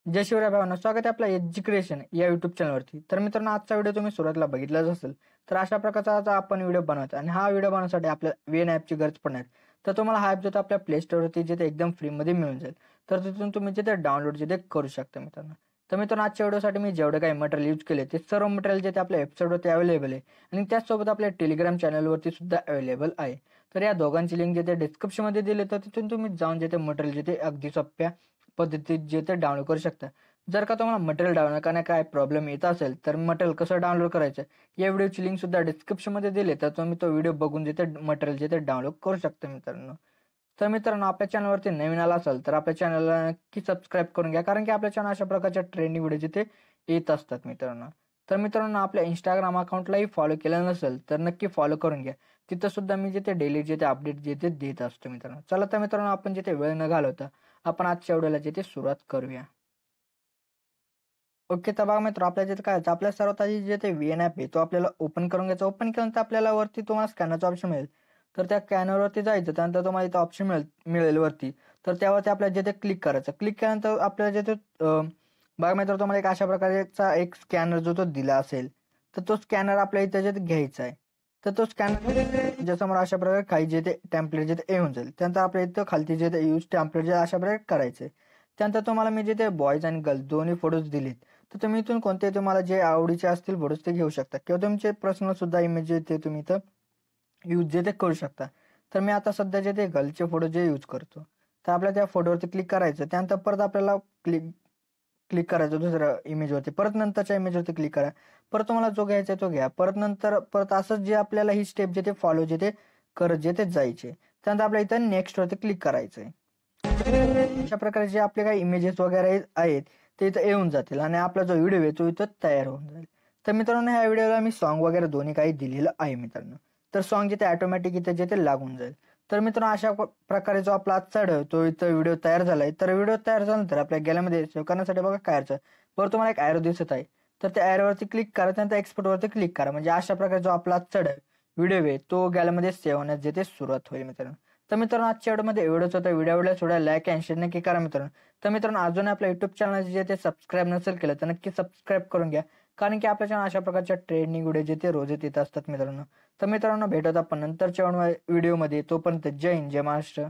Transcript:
जय शिवराय भावांनो, स्वागत आहे आपल्या एज्युकेशन या युट्यूब चॅनलवरती. तर मित्रांनो, आजचा व्हिडिओ तुम्ही सुरुवातीला बघितलाच असेल. तर अशा प्रकारचा आज आपण व्हिडिओ बनवतो आणि हा व्हिडिओ बनवण्यासाठी आपल्याला VN ॲपची गरज पडणार. तर तुम्हाला हा ॲप जो आपल्या प्ले स्टोअरवरती जिथे एकदम फ्रीमध्ये मिळून जाईल. तर तिथून तुम्ही जिथे डाउनलोड जिथे करू शकता मित्रांनो. तर मित्रांनो, आजच्या व्हिडिओसाठी मी जेवढं काही मटेरियल यूज केले ते सर्व मटेरियल जे ते आपल्या वेबसाईटवरती अवेलेबल आहे आणि त्याचसोबत आपल्या टेलिग्राम चॅनलवरती सुद्धा अवेलेबल आहे. तर या दोघांची लिंक जे ते डिस्क्रिप्शनमध्ये दिली, तर तिथून तुम्ही जाऊन जे ते मटेरियल जे ते अगदी सोप्या पद्धतीत जे ते डाउनलोड करू शकता. जर का तुम्हाला मटेरियल डाउनलोड करण्यात काय प्रॉब्लेम येत असेल, तर मटेरियल कसं डाउनलोड करायचं या व्हिडिओची लिंक सुद्धा डिस्क्रिप्शनमध्ये दिली, तर तुम्ही तो व्हिडिओ बघून जे ते मटेरियल जे ते डाउनलोड करू शकता मित्रांनो. तर मित्रांनो, आपल्या चॅनलवरती नवीन आला असाल तर आपल्या चॅनलला नक्की सबस्क्राईब करून घ्या, कारण की आपल्या चॅनल अशा प्रकारच्या ट्रेंडिंग व्हिडिओ जिथे येत असतात मित्रांनो. तर मित्रांनो, आपल्या इंस्टाग्राम अकाउंटलाही फॉलो केलं नसेल तर नक्की फॉलो करून घ्या. तिथं सुद्धा मी जिथे डेली जे ते अपडेट जे ते देत असतो मित्रांनो. चला तर मित्रांनो, आपण जिथे वेळ न घालवता आपण आजच्या व्हिडिओला जिथे सुरुवात करूया. ओके. तर बघा मित्र, आपल्या जिथे काय होतं, आपल्या सर्वात आधी जे ते VN ॲप आहे तो आपल्याला ओपन करून घ्यायचा. ओपन केल्यानंतर आपल्याला वरती तुम्हाला स्कॅनरचा ऑप्शन मिळेल. तर त्या स्कॅनरवरती जायचं. त्यानंतर तुम्हाला इथं ऑप्शन मिळेल वरती. तर त्यावरती आपल्याला जिथे क्लिक करायचं. क्लिक केल्यानंतर आपल्याला जिथे बघा मित्र, तुम्हाला एक अशा प्रकारचा एक स्कॅनर जो तो दिला असेल, तर तो स्कॅनर आपल्या इथं जे घ्यायचा आहे. तर तो स्कॅनर ज्यासमोर अशा प्रकारे काही जे ते टेम्पलेट जे ते येऊन जाईल. त्यानंतर आपल्या इथं खालती जे ते यूज टेम्पलेट जे अशा प्रकारे करायचं त्यानंतर तुम्हाला मी जे ते बॉयज आणि गर्ल्स दोन्ही फोटोज दिलेत. तर तुम्ही इथून कोणते तुम्हाला जे आवडीचे असतील फोटोज ते घेऊ शकता किंवा तुमचे पर्सनल सुद्धा इमेज जे ते तुम्ही इथं यूज जे ते करू शकता. तर मी आता सध्या जे ते गर्लचे फोटो जे यूज करतो. तर आपल्याला त्या फोटोवरती क्लिक करायचं. त्यानंतर परत आपल्याला क्लिक क्लिक करायचं दुसऱ्या इमेजवरती. परत नंतरच्या इमेजवरती क्लिक करा. परत तुम्हाला जो घ्यायचा आहे तो घ्या. परत नंतर परत असंच जे आपल्याला ही स्टेप जे ते फॉलो जे ते करत जे ते जायचे. त्यानंतर आपल्या इथं नेक्स्टवरती क्लिक करायचं आहे. अशा प्रकारे जे आपले काही इमेजेस वगैरे आहेत ते इथं येऊन जातील आणि आपला जो व्हिडिओ आहे तो इथं तयार होऊन जाईल. तर मित्रांनो, ह्या व्हिडिओला मी सॉन्ग वगैरे दोन्ही काही दिलेलं आहे मित्रांनो. तर सॉन्ग जिथे ऑटोमॅटिक इथे जे ते लागून जाईल. तर मित्रांनो, अशा प्रकारे जो आपला आजचा तो इथं व्हिडिओ तयार झालाय. तर व्हिडिओ तयार झाल्यानंतर आपल्या गॅलरीमध्ये सेव्ह करण्यासाठी बघा काय अडचण. वर तुम्हाला एक ॲरो दिसत आहे. तर त्या ॲरोवरती क्लिक करा. त्यानंतर एक्सपोर्टवरती क्लिक करा. म्हणजे अशा प्रकारे जो आपला आजचा व्हिडिओ आहे तो गॅलरीमध्ये सेव्ह होण्यास जे ते सुरुवात होईल मित्रांनो. तर मित्रांनो, आजच्या व्हिडिओमध्ये एवढंच होतं. व्हिडिओ आवडल्यास थोडा लाईक आणि शेअर नक्की करा मित्रांनो. तर मित्रांनो, अजून आपल्या युट्यूब चॅनल जे ते सबस्क्राईब नसेल केलं तर नक्की सबस्क्राईब करून घ्या, कारण की आपल्या चॅनल अशा प्रकारच्या ट्रेंडिंग व्हिडिओ जे ते रोज येत असतात मित्रांनो. तर मित्रांनो, भेटत आपण नंतरच्या व्हिडिओमध्ये. तोपर्यंत जय हिंद, जय महाराष्ट्र.